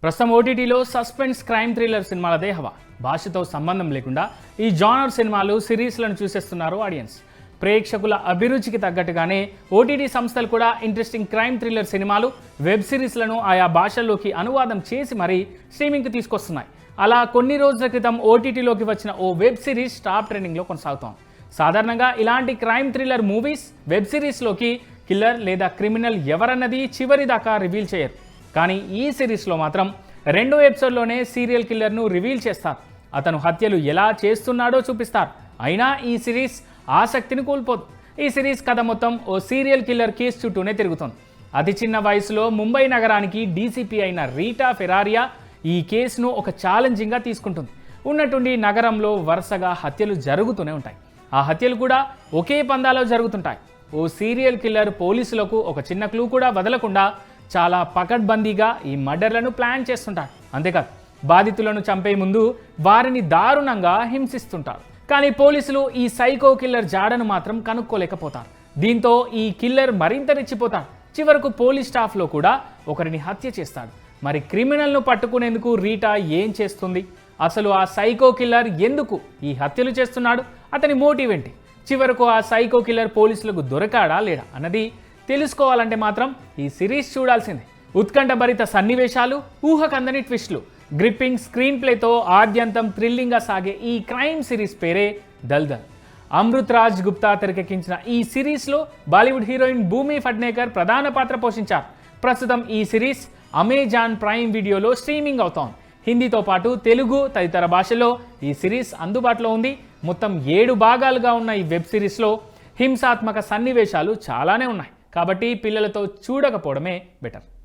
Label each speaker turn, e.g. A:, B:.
A: ప్రస్తుతం ఓటీటీలో suspense crime thriller సినిమాలదే హవా. భాషతో సంబంధం లేకుండా ఈ జానర్ సినిమాలు సిరీస్లను చూసేస్తున్నారు ఆడియన్స్. ప్రేక్షకుల అభిరుచికి తగ్గట్టుగానే ఓటీటీ సంస్థలు కూడా ఇంట్రెస్టింగ్ క్రైమ్ థ్రిల్లర్ సినిమాలు, వెబ్ సిరీస్లను ఆయా భాషల్లోకి అనువాదం చేసి మరీ స్ట్రీమింగ్కి తీసుకొస్తున్నాయి. అలా కొన్ని రోజుల క్రితం ఓటీటీలోకి వచ్చిన ఓ వెబ్ సిరీస్ టాప్ ట్రెండింగ్లో కొనసాగుతోంది. సాధారణంగా ఇలాంటి క్రైమ్ థ్రిల్లర్ మూవీస్, వెబ్ సిరీస్లోకి కిల్లర్ లేదా క్రిమినల్ ఎవరన్నది చివరి దాకా రివీల్ చేయరు. కానీ ఈ సిరీస్లో మాత్రం 2వ ఎపిసోడ్లోనే సీరియల్ కిల్లర్ను రివీల్ చేస్తారు. అతను హత్యలు ఎలా చేస్తున్నాడో చూపిస్తారు. అయినా ఈ సిరీస్ ఆసక్తిని కోల్పోదు. ఈ సిరీస్ కథ మొత్తం ఓ సీరియల్ కిల్లర్ కేసు చుట్టూనే తిరుగుతుంది. అతి చిన్న వయసులో ముంబై నగరానికి డీసీపీ అయిన రీటా ఫెరారియా ఈ కేసును ఒక ఛాలెంజింగ్గా తీసుకుంటుంది. ఉన్నట్టుండి నగరంలో వరుసగా హత్యలు జరుగుతూనే ఉంటాయి. ఆ హత్యలు కూడా ఒకే పందాలో జరుగుతుంటాయి. ఓ సీరియల్ కిల్లర్ పోలీసులకు ఒక చిన్న క్లూ కూడా వదలకుండా చాలా పకడ్బందీగా ఈ మర్డర్లను ప్లాన్ చేస్తుంటారు. అంతేకాదు, బాధితులను చంపే ముందు వారిని దారుణంగా హింసిస్తుంటారు. కానీ పోలీసులు ఈ సైకో కిల్లర్ జాడను మాత్రం కనుక్కోలేకపోతారు. దీంతో ఈ కిల్లర్ మరింత రెచ్చిపోతాడు. చివరకు పోలీస్ స్టాఫ్లో కూడా ఒకరిని హత్య చేస్తాడు. మరి క్రిమినల్ను పట్టుకునేందుకు రీటా ఏం చేస్తుంది? అసలు ఆ సైకో కిల్లర్ ఎందుకు ఈ హత్యలు చేస్తున్నాడు? అతని మోటివ్ ఏంటి? చివరకు ఆ సైకో కిల్లర్ పోలీసులకు దొరకాడా లేడా అన్నది తెలుసుకోవాలంటే మాత్రం ఈ సిరీస్ చూడాల్సిందే. ఉత్కంఠభరిత సన్నివేశాలు, ఊహకందని ట్విస్టులు, గ్రిప్పింగ్ స్క్రీన్ ప్లేతో ఆద్యంతం థ్రిల్లింగ్గా సాగే ఈ క్రైమ్ సిరీస్ పేరే దల్దల్. అమృత్ రాజ్ గుప్తా తెరకెక్కించిన ఈ సిరీస్లో బాలీవుడ్ హీరోయిన్ భూమి ఫడ్నేకర్ ప్రధాన పాత్ర పోషించారు. ప్రస్తుతం ఈ సిరీస్ అమెజాన్ ప్రైమ్ వీడియోలో స్ట్రీమింగ్ అవుతోంది. హిందీతో పాటు తెలుగు తదితర భాషల్లో ఈ సిరీస్ అందుబాటులో ఉంది. మొత్తం 7 భాగాలుగా ఉన్న ఈ వెబ్ సిరీస్లో హింసాత్మక సన్నివేశాలు చాలానే ఉన్నాయి. కాబట్టి పిల్లలతో చూడకపోవడమే బెటర్.